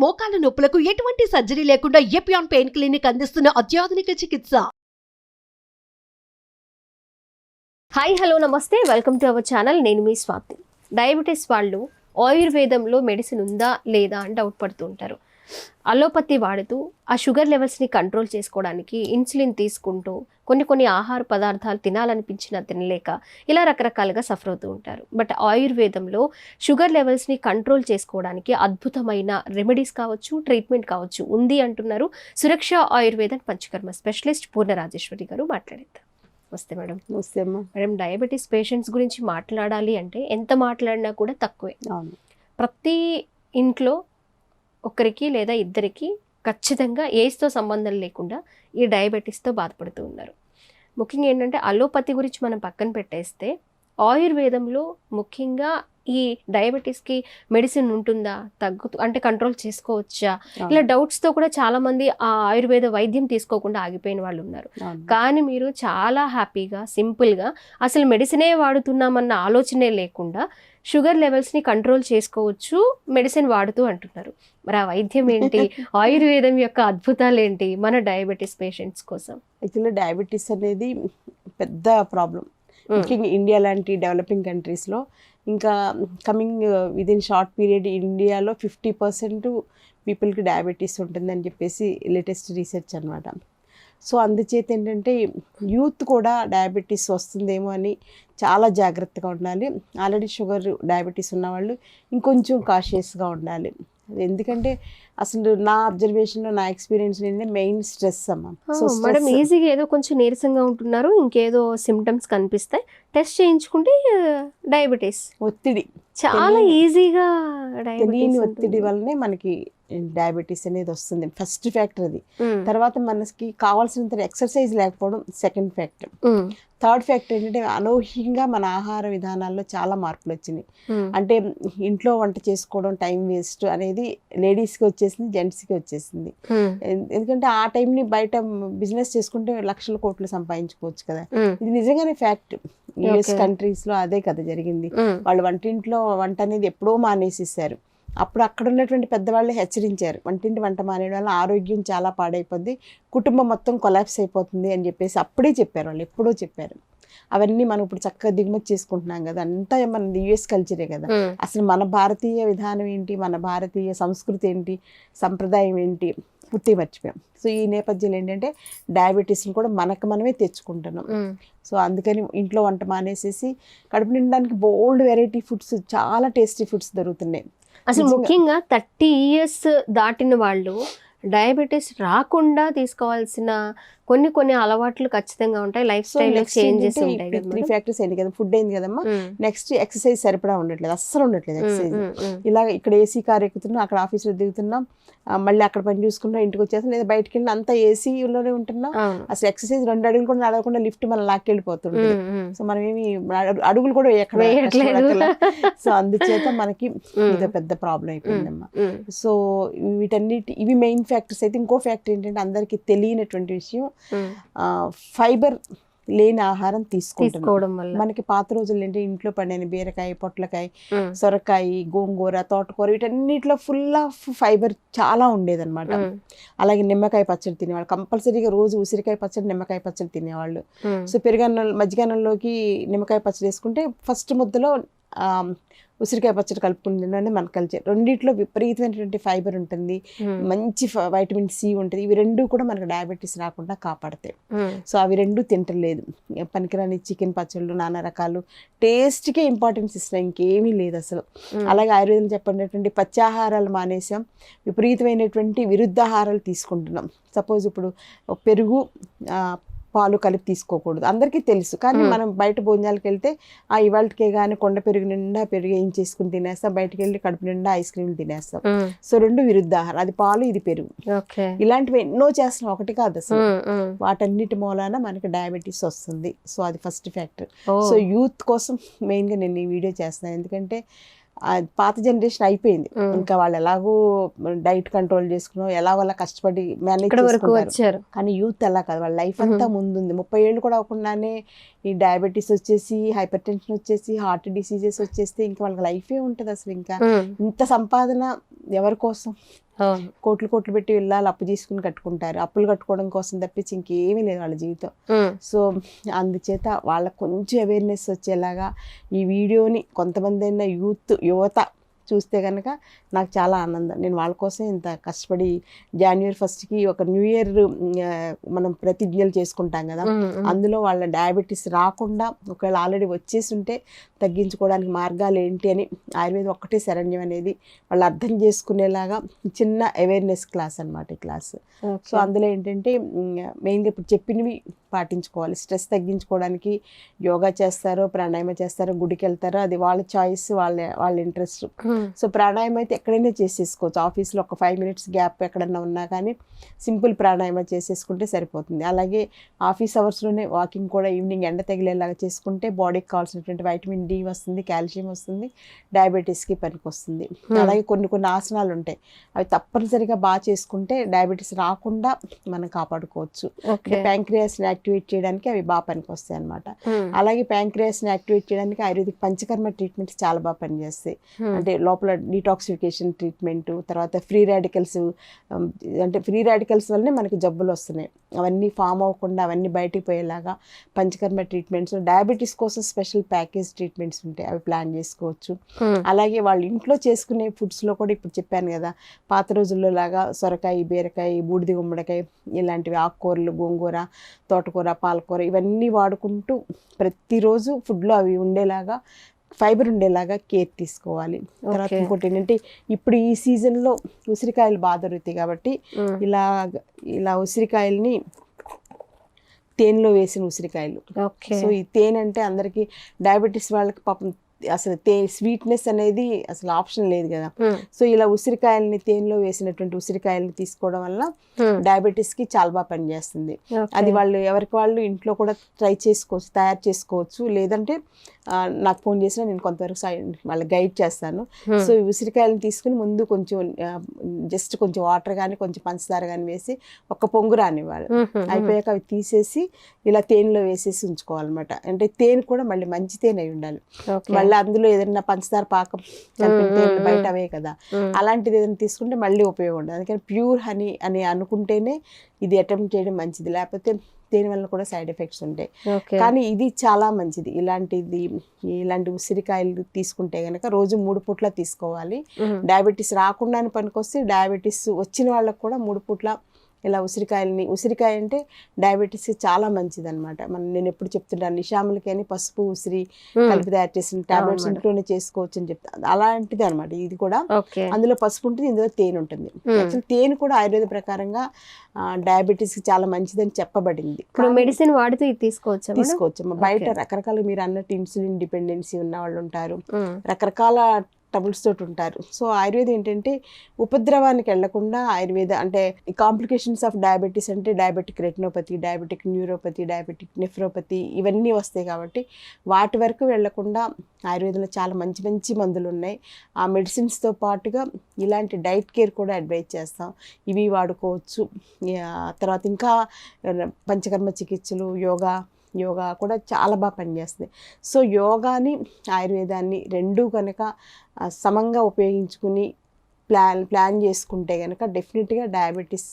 మోకాల నొప్పులకు ఎటువంటి సర్జరీ లేకుండా ఎపియాన్ పెయిన్ క్లినిక్ అందిస్తున్న అత్యాధునిక చికిత్స. హాయ్ హలో నమస్తే, వెల్కమ్ టు అవర్ ఛానల్. నేను మీ స్వాతి. డయాబెటీస్ వాళ్ళు ఆయుర్వేదంలో మెడిసిన్ ఉందా లేదా అని డౌట్ పడుతూ ఉంటారు. అలోపతి వాడుతూ ఆ షుగర్ లెవెల్స్ని కంట్రోల్ చేసుకోవడానికి ఇన్సులిన్ తీసుకుంటూ కొన్ని ఆహార పదార్థాలు తినాలనిపించినా తినలేక ఇలా రకరకాలుగా సఫర్ అవుతూ ఉంటారు. బట్ ఆయుర్వేదంలో షుగర్ లెవెల్స్ని కంట్రోల్ చేసుకోవడానికి అద్భుతమైన రెమెడీస్ కావచ్చు, ట్రీట్మెంట్ కావచ్చు ఉంది అంటున్నారు సురక్ష ఆయుర్వేదం పంచకర్మ స్పెషలిస్ట్ పూర్ణ రాజేశ్వరి గారు. మాట్లాడేద్దాం. నమస్తే మేడం. నమస్తే అమ్మా. మేడం, డయాబెటీస్ పేషెంట్స్ గురించి మాట్లాడాలి అంటే ఎంత మాట్లాడినా కూడా తక్కువే. అవును. ప్రతి ఇంట్లో ఒకరికి లేదా ఇద్దరికి ఖచ్చితంగా ఏజ్తో సంబంధం లేకుండా ఈ డయాబెటీస్తో బాధపడుతూ ఉన్నారు. ముఖ్యంగా ఏంటంటే అలోపతి గురించి మనం పక్కన పెట్టేస్తే ఆయుర్వేదంలో ముఖ్యంగా ఈ డయాబెటీస్కి మెడిసిన్ ఉంటుందా, అంటే కంట్రోల్ చేసుకోవచ్చా, ఇలా డౌట్స్తో కూడా చాలామంది ఆ ఆయుర్వేద వైద్యం తీసుకోకుండా ఆగిపోయిన వాళ్ళు ఉన్నారు. కానీ మీరు చాలా హ్యాపీగా సింపుల్గా అసలు మెడిసినే వాడుతున్నామన్న ఆలోచనే లేకుండా షుగర్ లెవెల్స్ని కంట్రోల్ చేసుకోవచ్చు మెడిసిన్ వాడుతూ అంటున్నారు. మరి ఆ వైద్యం ఏంటి, ఆయుర్వేదం యొక్క అద్భుతాలు ఏంటి మన డయాబెటీస్ పేషెంట్స్ కోసం? యాక్చువల్లీ డయాబెటీస్ అనేది పెద్ద ప్రాబ్లం. ముఖ్యంగా ఇండియా లాంటి డెవలపింగ్ కంట్రీస్లో ఇంకా కమింగ్ విదిన్ షార్ట్ పీరియడ్ ఇండియాలో 50% పీపుల్కి డయాబెటీస్ ఉంటుందని చెప్పేసి లేటెస్ట్ రీసెర్చ్ అనమాట. సో అందుచేత ఏంటంటే యూత్ కూడా డయాబెటీస్ వస్తుందేమో అని చాలా జాగ్రత్తగా ఉండాలి. ఆల్రెడీ షుగర్ డయాబెటీస్ ఉన్నవాళ్ళు ఇంకొంచెం కాషియస్గా ఉండాలి. ఎందుకంటే అసలు నా అబ్జర్వేషన్లో, నా ఎక్స్పీరియన్స్ ఏంటంటే మెయిన్ స్ట్రెస్ అమ్మా. సో మేడం, ఈజీగా ఏదో కొంచెం నీరసంగా ఉంటున్నారు, ఇంకేదో సిమ్టమ్స్ కనిపిస్తాయి, టెస్ట్ చేయించుకుంటే డయాబెటీస్, ఒత్తిడి, చాలా ఈజీగా తెలియని ఒత్తిడి వల్లనే మనకి డయాబెటీస్ అనేది వస్తుంది. ఫస్ట్ ఫ్యాక్టర్ అది. తర్వాత మనకి కావాల్సినంత ఎక్సర్సైజ్ లేకపోవడం సెకండ్ ఫ్యాక్టర్. థర్డ్ ఫ్యాక్టర్ ఏంటంటే అనూహ్యంగా మన ఆహార విధానాల్లో చాలా మార్పులు వచ్చినాయి. అంటే ఇంట్లో వంట చేసుకోవడం టైం వేస్ట్ అనేది లేడీస్కి వచ్చేసింది, జెంట్స్కి వచ్చేసింది. ఎందుకంటే ఆ టైంని బయట బిజినెస్ చేసుకుంటే లక్షల కోట్లు సంపాదించుకోవచ్చు కదా. ఇది నిజంగానే ఫ్యాక్ట్. యుఎస్ కంట్రీస్లో అదే కదా జరిగింది. వాళ్ళు వంటింట్లో వంట అనేది ఎప్పుడో మానేసేసారు. అప్పుడు అక్కడ ఉన్నటువంటి పెద్దవాళ్ళు హెచ్చరించారు, వంటింటి వంట మానేయడం వల్ల ఆరోగ్యం చాలా పాడైపోద్ది, కుటుంబం మొత్తం కొలాప్స్ అయిపోతుంది అని చెప్పేసి అప్పుడే చెప్పారు వాళ్ళు, ఎప్పుడో చెప్పారు. అవన్నీ మనం ఇప్పుడు చక్కగా దిగుమతి చేసుకుంటున్నాం కదా, అంతా మన యుఎస్ కల్చరే కదా. అసలు మన భారతీయ విధానం ఏంటి, మన భారతీయ సంస్కృతి ఏంటి, సంప్రదాయం ఏంటి పుట్టి మర్చిపోయాం. సో ఈ నేపథ్యంలో ఏంటంటే డయాబెటీస్ని కూడా మనమే తెచ్చుకుంటున్నాం. సో అందుకని ఇంట్లో వంట మానేసేసి కడుపు నిండడానికి బోల్డ్ వెరైటీ ఫుడ్స్, చాలా టేస్టీ ఫుడ్స్ దొరుకుతున్నాయి. అసలు ముఖ్యంగా 30 years దాటిన వాళ్ళు డయాబెటీస్ రాకుండా తీసుకోవాల్సిన కొన్ని అలవాట్లు ఖచ్చితంగా ఉంటాయి, లైఫ్ స్టైల్ చేంజెస్ ఉంటాయి. 3 ఫ్యాక్టర్స్ అయింది కదా. ఫుడ్ అయింది కదమ్మా. నెక్స్ట్ ఎక్సర్సైజ్ సరిపడా ఉండట్లేదు, అస్సలు ఉండట్లేదు ఎక్సర్సైజ్. ఇలా ఇక్కడ ఏసీ కార్ ఎక్కుతున్నాం, అక్కడ ఆఫీస్లో దిగుతున్నాం, మళ్ళీ అక్కడ పని చూసుకుంటాం, ఇంటికి వచ్చేస్తాం, లేదా బయటకు వెళ్ళి అంతా ఏసీలోనే ఉంటున్నాం. అసలు ఎక్సర్సైజ్ 2 అడుగులు కూడా నడవకుండా లిఫ్ట్ మనం లాక్కెళ్ళిపోతుంది. సో మనం ఏమి అడుగులు కూడా వేయట్లేదు. సో అందుచేత మనకి ఇదో పెద్ద ప్రాబ్లం అయిపోయిందమ్మా. సో ఇవి మెయిన్ ఫ్యాక్టర్స్. అయితే ఇంకో ఫ్యాక్టర్ ఏంటంటే అందరికీ తెలియనటువంటి విషయం, ఫైబర్ లేని ఆహారం తీసుకోవడం వల్ల. మనకి పాత రోజులు ఏంటి, ఇంట్లో పండిన బీరకాయ, పొట్లకాయ, సొరకాయ, గోంగూర, తోటకూర వీటన్నిటిలో ఫుల్ ఆఫ్ ఫైబర్ చాలా ఉండేదన్నమాట. అలాగే నిమ్మకాయ పచ్చడి తినేవాళ్ళు, కంపల్సరీగా రోజు ఉసిరికాయ పచ్చడి, నిమ్మకాయ పచ్చడి తినేవాళ్ళు. సో పెరుగన్నం, మజ్జిగన్నంలోకి నిమ్మకాయ పచ్చడి వేసుకుంటే ఫస్ట్ ముద్దలో ఉసిరికాయ పచ్చడి కలుపుకుని తినడం మన కల్చర్. రెండిట్లో విపరీతమైనటువంటి ఫైబర్ ఉంటుంది, మంచి వైటమిన్ సి ఉంటుంది. ఇవి రెండు కూడా మనకు డయాబెటీస్ రాకుండా కాపాడతాయి. సో అవి రెండు తింటలేదు. పనికిరాని చికెన్ పచ్చళ్ళు, నానా రకాలు, టేస్ట్కే ఇంపార్టెన్స్ ఇస్తున్నాయి, ఇంకేమీ లేదు అసలు. అలాగే ఆయుర్వేదం చెప్పినటువంటి పచ్చాహారాలు మానేసాం, విపరీతమైనటువంటి విరుద్ధాహారాలు తీసుకుంటున్నాం. సపోజ్ ఇప్పుడు పెరుగు, పాలు కలిపి తీసుకోకూడదు, అందరికీ తెలుసు. కానీ మనం బయట భోజనాలకు వెళ్తే ఇవాళకే కానీ కొండ పెరుగు నిండా పెరుగు ఏం చేసుకుని తినేస్తాం, బయటకు వెళ్ళి కడుపు నిండా ఐస్ క్రీమ్లు తినేస్తాం. సో రెండు విరుద్ధాహారం, అది పాలు, ఇది పెరుగు. ఇలాంటివి ఎన్నో చేస్తున్నాం, ఒకటి కాదు అసలు. వాటన్నిటి మూలాన మనకి డయాబెటీస్ వస్తుంది. సో అది ఫస్ట్ ఫ్యాక్టర్. సో యూత్ కోసం మెయిన్గా నేను ఈ వీడియో చేస్తున్నాను. ఎందుకంటే పాత జనరేషన్ అయిపోయింది, ఇంకా వాళ్ళు ఎలాగో డైట్ కంట్రోల్ చేసుకున్నాం, ఎలాగోలా కష్టపడి మేనేజ్ చేసుకుంటారు. కానీ యూత్ అలా కాదు, వాళ్ళ లైఫ్ అంతా ముందుంది. 30 ఏళ్ళు కూడా అవ్వకుండానే ఈ డయాబెటీస్ వచ్చేసి, హైపర్ టెన్షన్ వచ్చేసి, హార్ట్ డిసీజెస్ వచ్చేస్తే ఇంకా వాళ్ళకి లైఫే ఉంటుంది అసలు. ఇంకా ఇంత సంపాదన ఎవరి కోసం? అవును. కోట్లు పెట్టి ఇల్లాలు అప్పు తీసుకుని కట్టుకుంటారు. అప్పులు కట్టుకోవడం కోసం తప్పించి ఇంకేమీ లేదు వాళ్ళ జీవితం. సో అందుచేత వాళ్ళకు కొంచెం అవేర్నెస్ వచ్చేలాగా ఈ వీడియోని కొంతమంది అయినా యువత చూస్తే కనుక నాకు చాలా ఆనందం. నేను వాళ్ళ కోసం ఇంత కష్టపడి January 1st ఒక న్యూ ఇయర్ మనం ప్రతిజ్ఞలు చేసుకుంటాం కదా, అందులో వాళ్ళ డయాబెటీస్ రాకుండా ఒకవేళ ఆల్రెడీ వచ్చేసి ఉంటే తగ్గించుకోవడానికి మార్గాలు ఏంటి అని ఆయుర్వేదం ఒక్కటే శరణ్యం అనేది వాళ్ళు అర్థం చేసుకునేలాగా చిన్న అవేర్నెస్ క్లాస్ అనమాట ఈ క్లాస్. సో అందులో ఏంటంటే మెయిన్గా ఇప్పుడు చెప్పినవి పాటించుకోవాలి. స్ట్రెస్ తగ్గించుకోవడానికి యోగా చేస్తారో, ప్రాణాయామ చేస్తారో, గుడికి వెళ్తారో, అది వాళ్ళ చాయిస్, వాళ్ళ ఇంట్రెస్ట్. సో ప్రాణాయామం అయితే ఎక్కడైనా చేసేసుకోవచ్చు. ఆఫీస్లో ఒక 5 minutes గ్యాప్ ఎక్కడన్నా ఉన్నా కానీ సింపుల్ ప్రాణాయామం చేసేసుకుంటే సరిపోతుంది. అలాగే ఆఫీస్ అవర్స్లోనే వాకింగ్ కూడా ఈవినింగ్ ఎండ తగిలేలాగా చేసుకుంటే బాడీకి కావాల్సినటువంటి వైటమిన్ డి వస్తుంది, కాల్షియం వస్తుంది, డయాబెటీస్కి పనికి వస్తుంది. అలాగే కొన్ని ఆసనాలు ఉంటాయి, అవి తప్పనిసరిగా బాగా చేసుకుంటే డయాబెటీస్ రాకుండా మనం కాపాడుకోవచ్చు. ప్యాంక్రియాస్ని యాక్టివేట్ చేయడానికి అవి బాగా పనికి వస్తాయి అనమాట. అలాగే ప్యాంక్రియాస్ని యాక్టివేట్ చేయడానికి ఆయుర్వేదిక్ పంచకర్మ ట్రీట్మెంట్స్ చాలా బాగా పనిచేస్తాయి. అంటే లోపల డీటాక్సిఫికేషన్ ట్రీట్మెంట్, తర్వాత ఫ్రీ రాడికల్స్, అంటే ఫ్రీ రాడికల్స్ వల్లనే మనకి జబ్బులు వస్తున్నాయి, అవన్నీ ఫామ్ అవ్వకుండా అవన్నీ బయటికి పోయేలాగా పంచకర్మ ట్రీట్మెంట్స్. డయాబెటీస్ కోసం స్పెషల్ ప్యాకేజ్ ట్రీట్మెంట్స్ ఉంటాయి, అవి ప్లాన్ చేసుకోవచ్చు. అలాగే వాళ్ళు ఇంట్లో చేసుకునే ఫుడ్స్లో కూడా ఇప్పుడు చెప్పాను కదా, పాత రోజుల్లో లాగా సొరకాయ, బీరకాయ, బూడిద గుమ్మడికాయ ఇలాంటివి, ఆకుకూరలు, గోంగూర, తోటకూర, పాలకూర ఇవన్నీ వాడుకుంటూ ప్రతిరోజు ఫుడ్లో అవి ఉండేలాగా, ఫైబర్ ఉండేలాగా కేర్ తీసుకోవాలి. తర్వాత ఇంకోటి ఏంటంటే ఇప్పుడు ఈ సీజన్లో ఉసిరికాయలు బాగా దొరుకుతాయి కాబట్టి ఇలా ఉసిరికాయల్ని తేనెలో వేసిన ఉసిరికాయలు. సో ఈ తేనె అంటే అందరికీ డయాబెటీస్ వాళ్ళకి పాపం అసలు స్వీట్నెస్ అనేది అసలు ఆప్షన్ లేదు కదా. సో ఇలా ఉసిరికాయలని తేనెలో వేసినటువంటి ఉసిరికాయలని తీసుకోవడం వల్ల డయాబెటీస్కి చాలా బాగా పనిచేస్తుంది. అది వాళ్ళు ఎవరికి వాళ్ళు ఇంట్లో కూడా తయారు చేసుకోవచ్చు. లేదంటే నాకు ఫోన్ చేసినా నేను కొంతవరకు వాళ్ళకి గైడ్ చేస్తాను. సో ఈ ఉసిరికాయలను తీసుకుని ముందు కొంచెం జస్ట్ కొంచెం వాటర్ కానీ కొంచెం పంచదార కానీ వేసి ఒక పొంగు రానివ్వాలి. అయిపోయాక అవి తీసేసి ఇలా తేనెలో వేసేసి ఉంచుకోవాలన్నమాట. అంటే తేనె కూడా మళ్ళీ మంచి తేనె అయి ఉండాలి. మళ్ళీ అందులో ఏదైనా పంచదార పాకం కలిపిన తేనె బయట అవే కదా, అలాంటిది ఏదైనా తీసుకుంటే మళ్ళీ ఉపయోగం ఉండదు. అందుకని ప్యూర్ హనీ అని అనుకుంటేనే ఇది అటెంప్ట్ చేయడం మంచిది, లేకపోతే దేని వల్ల కూడా సైడ్ ఎఫెక్ట్స్ ఉంటాయి. కానీ ఇది చాలా మంచిది. ఇలాంటి ఉసిరికాయలు తీసుకుంటే కనుక రోజు 3 పూట్ల తీసుకోవాలి. డయాబెటీస్ రాకుండానే పనికొస్తే, డయాబెటీస్ వచ్చిన వాళ్ళకు కూడా 3 పూట్ల ఇలా ఉసిరికాయ అంటే డయాబెటీస్కి చాలా మంచిది అనమాట. నేను ఎప్పుడు చెప్తుంటాను, నిషాములకి అని పసుపు ఉసిరి కలిపి తయారు చేసిన టాబ్లెట్స్ ఇంట్లోనే చేసుకోవచ్చు అని చెప్తాను. అలాంటిది అనమాట ఇది కూడా. అందులో పసుపు ఉంటుంది, ఇందులో తేనె ఉంటుంది. యాక్చువల్ తేనె కూడా ఆయుర్వేద ప్రకారంగా డయాబెటీస్కి చాలా మంచిదని చెప్పబడింది. మెడిసిన్ వాడుతూ ఇది తీసుకోవచ్చు. బయట రకరకాల మీరు అన్నట్టు ఇన్సులిన్ డిపెండెన్సీ ఉన్న వాళ్ళు ఉంటారు, రకరకాల ట్రబుల్స్ తోటి ఉంటారు. సో ఆయుర్వేదం ఏంటంటే ఉపద్రవానికి వెళ్లకుండా ఆయుర్వేద అంటే కాంప్లికేషన్స్ ఆఫ్ డయాబెటీస్ అంటే diabetic retinopathy, diabetic neuropathy, diabetic nephropathy ఇవన్నీ వస్తాయి కాబట్టి వాటి వరకు వెళ్లకుండా ఆయుర్వేదంలో చాలా మంచి మంచి మందులు ఉన్నాయి. ఆ మెడిసిన్స్తో పాటుగా ఇలాంటి డైట్ కేర్ కూడా అడ్వైజ్ చేస్తాం, ఇవి వాడుకోవచ్చు. తర్వాత ఇంకా పంచకర్మ చికిత్సలు, యోగా కూడా చాలా బాగా పనిచేస్తుంది. సో యోగాని ఆయుర్వేదాన్ని రెండూ కనుక సమంగా ఉపయోగించుకుని ప్లాన్ చేసుకుంటే కనుక డెఫినెట్గా డయాబెటీస్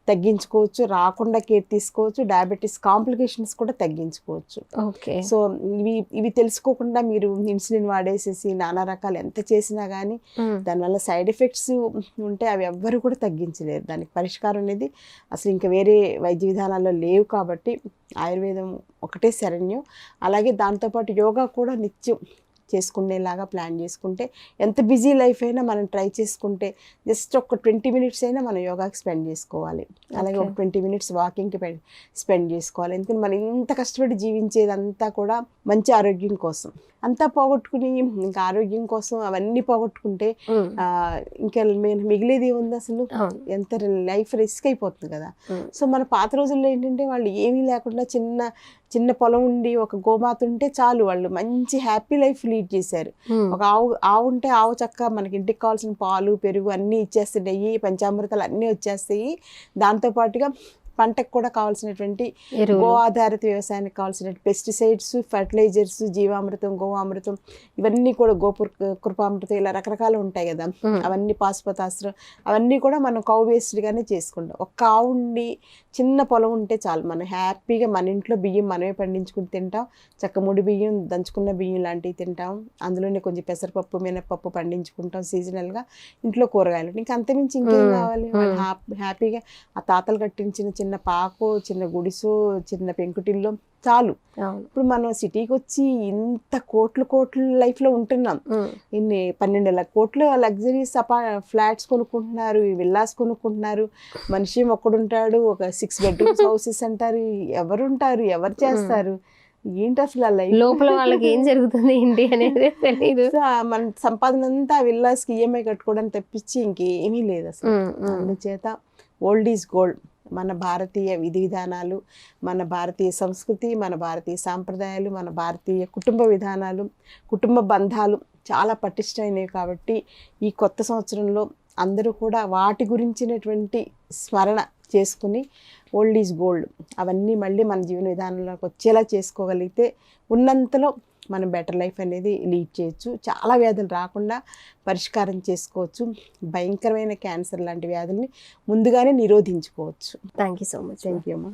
తగ్గించుకోవచ్చు, రాకుండా కేర్ తీసుకోవచ్చు, డయాబెటీస్ కాంప్లికేషన్స్ కూడా తగ్గించుకోవచ్చు. సో ఇవి తెలుసుకోకుండా మీరు ఇన్సులిన్ వాడేసేసి నానా రకాలు ఎంత చేసినా కానీ దానివల్ల సైడ్ ఎఫెక్ట్స్ ఉంటే అవి ఎవ్వరు కూడా తగ్గించలేరు. దానికి పరిష్కారం అనేది అసలు ఇంకా వేరే వైద్య విధానాల్లో లేవు కాబట్టి ఆయుర్వేదం ఒకటే శరణ్యం. అలాగే దాంతోపాటు యోగా కూడా నిత్యం చేసుకునేలాగా ప్లాన్ చేసుకుంటే, ఎంత బిజీ లైఫ్ అయినా మనం ట్రై చేసుకుంటే జస్ట్ ఒక 20 minutes అయినా మనం యోగాకి స్పెండ్ చేసుకోవాలి. అలాగే ఒక 20 minutes వాకింగ్కి స్పెండ్ చేసుకోవాలి. ఎందుకంటే మనం ఇంత కష్టపడి జీవించేదంతా కూడా మంచి ఆరోగ్యం కోసం. అంతా పోగొట్టుకుని ఇంకా ఆరోగ్యం కోసం అవన్నీ పోగొట్టుకుంటే ఇంకా మిగిలేది ఏముంది అసలు? ఎంత లైఫ్ రిస్క్ అయిపోతుంది కదా. సో మన పాత రోజుల్లో ఏంటంటే వాళ్ళు ఏమీ లేకుండా చిన్న పొలం ఉండి ఒక గోమాత ఉంటే చాలు, వాళ్ళు మంచి హ్యాపీ లైఫ్ లీడ్ చేశారు. ఒక ఆవు ఉంటే ఆవు చక్కగా మనకి ఇంటికి కావాల్సిన పాలు, పెరుగు అన్నీ ఇచ్చేస్తాయి, నెయ్యి, పంచామృతాలు అన్నీ వచ్చేస్తాయి. దాంతోపాటుగా పంటకు కూడా కావాల్సినటువంటి ఎరువులు. గో ఆధారిత వ్యవసాయానికి కావాల్సిన పెస్టిసైడ్స్, ఫర్టిలైజర్స్, జీవామృతం, గోవామృతం, ఇవన్నీ కూడా కృపామృతం, ఇలా రకరకాలు ఉంటాయి కదా, అవన్నీ పాశుపతాస్త్రం, అవన్నీ కూడా మనం కౌ బేస్డ్గానే చేసుకుంటాం. ఒక ఆవు ఉండి చిన్న పొలం ఉంటే చాలు, మనం హ్యాపీగా మన ఇంట్లో బియ్యం మనమే పండించుకుని తింటాం, ముడి బియ్యం, దంచుకున్న బియ్యం లాంటివి తింటాం, అందులోనే కొంచెం పెసరపప్పు, మినపప్పు పండించుకుంటాం సీజనల్గా, ఇంట్లో కూరగాయలు, ఇంకా అంతమించి ఇంకేం కావాలి. వాళ్ళు హ్యాపీగా ఆ తాతలు కట్టించిన చిన్న పాకో, చిన్న గుడిసో, చిన్న పెంకుటిల్లో చాలు. ఇప్పుడు మనం సిటీకి వచ్చి ఇంత కోట్లు లైఫ్లో ఉంటున్నాం, ఇన్ని 12 కోట్ల లగ్జరీస్ ఫ్లాట్స్ కొనుక్కుంటున్నారు, విల్లాస్ కొనుక్కుంటున్నారు, మనిషి ఒక్కడుంటాడు, ఒక 6 bedrooms హౌసెస్ అంటారు, ఎవరుంటారు, ఎవరు చేస్తారు, ఏంటి అసలు ఆ లైఫ్, లోపల వాళ్ళకి ఏం జరుగుతుంది ఏంటి అనేది తెలియదు. మన సంపాదన అంతా విల్లాస్కి ఈఎంఐ కట్టుకోవడానికి తప్పించి ఇంకేమీ లేదు అసలు. అందుచేత ఓల్డ్ ఈజ్ గోల్డ్. మన భారతీయ విధి విధానాలు, మన భారతీయ సంస్కృతి, మన భారతీయ సాంప్రదాయాలు, మన భారతీయ కుటుంబ విధానాలు, కుటుంబ బంధాలు చాలా పటిష్టమైనవి. కాబట్టి ఈ కొత్త సంవత్సరంలో అందరూ కూడా వాటి గురించినటువంటి స్మరణ చేసుకుని ఓల్డ్ ఈజ్ గోల్డ్ అవన్నీ మళ్ళీ మన జీవన విధానంలోకి వచ్చేలా చేసుకోగలిగితే ఉన్నంతలో మనం బెటర్ లైఫ్ అనేది లీడ్ చేయొచ్చు. చాలా వ్యాధులు రాకుండా పరిష్కారం చేసుకోవచ్చు. భయంకరమైన క్యాన్సర్ లాంటి వ్యాధుల్ని ముందుగానే నిరోధించుకోవచ్చు. Thank you so much. Thank you అమ్మా.